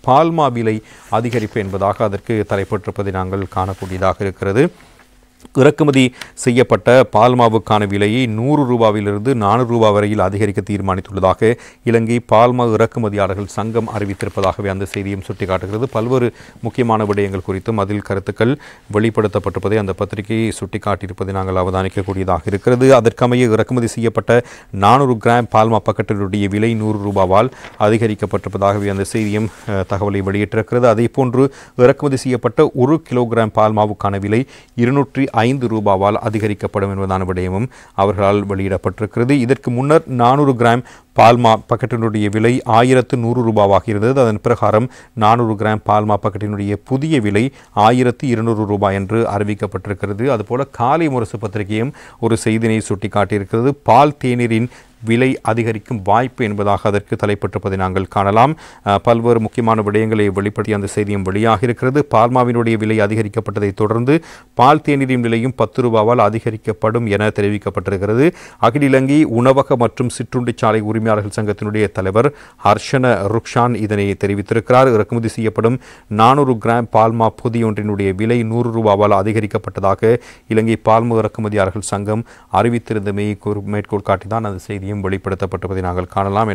பால்மா விலை அதிகரிப்பு என்பதாக அதற்கு தலைப்பட்டிருப்பதை நாங்கள் காணக்கூடியதாக இருக்கிறது. இறக்குமதி செய்யப்பட்ட பால்மாவுக்கான விலையை 100 ரூபாவிலிருந்து 400 ரூபாய் வரையில் அதிகரிக்க தீர்மானித்துள்ளதாக இலங்கை பால்மா இறக்குமதியாளர்கள் சங்கம் அறிவித்திருப்பதாகவே அந்த செய்தியும் சுட்டிக்காட்டுகிறது. பல்வேறு முக்கியமான விடயங்கள் குறித்தும் அதில் கருத்துக்கள் வெளிப்படுத்தப்பட்டிருப்பதை அந்த பத்திரிகையை சுட்டிக்காட்டியிருப்பதை நாங்கள் அவதானிக்கக்கூடியதாக இருக்கிறது. அதற்கமைய இறக்குமதி செய்யப்பட்ட 400 கிராம் பால்மா பக்கெட்டுடைய விலை 100 ரூபாவால் அதிகரிக்கப்பட்டிருப்பதாகவே அந்த செய்தியும் தகவலை வெளியிட்டிருக்கிறது. அதே போன்று இறக்குமதி செய்யப்பட்ட 1 கிலோகிராம் பால்மாவுக்கான விலை 205 ரூபாவால் அதிகரிக்கப்படும் என்பதான விடயமும் அவர்களால் வெளியிடப்பட்டிருக்கிறது. இதற்கு முன்னர் 400 கிராம் பால்மா பக்கெட்டினுடைய விலை 1100 ரூபாவாக இருந்தது. அதன் பிரகாரம் 400 கிராம் பால்மா பக்கெட்டினுடைய புதிய விலை 1200 ரூபாய் என்று அறிவிக்கப்பட்டிருக்கிறது. அதுபோல காலை முரசு பத்திரிகையும் ஒரு செய்தியை சுட்டிக்காட்டியிருக்கிறது. பால் தேநீரின் விலை அதிகரிக்கும் வாய்ப்பு என்பதாக அதற்கு தலைப்பட்டிருப்பதை நாங்கள் காணலாம். பல்வேறு முக்கியமான விடயங்களை வெளிப்படுத்தி அந்த செய்தியும் வெளியாக இருக்கிறது. பால்மாவினுடைய விலை அதிகரிக்கப்பட்டதை தொடர்ந்து பால் தேநீரின் விலையும் 10 ரூபாவால் அதிகரிக்கப்படும் என தெரிவிக்கப்பட்டிருக்கிறது. அகில இலங்கை உணவக மற்றும் சிற்றுண்டிச்சாலை உரிமையாளர்கள் சங்கத்தினுடைய தலைவர் ஹர்ஷன ருக்ஷான் இதனை தெரிவித்திருக்கிறார். இறக்குமதி செய்யப்படும் 400 கிராம் பால்மா பொதியொன்றினுடைய விலை 100 ரூபாவால் அதிகரிக்கப்பட்டதாக இலங்கை பால்மா இறக்குமதியாளர்கள் சங்கம் அறிவித்திருந்தமை மேற்கோள் காட்டிதான் அந்த செய்தி வெளிப்படுத்தப்பட்டிருப்பதை நாங்கள் காணலாம்.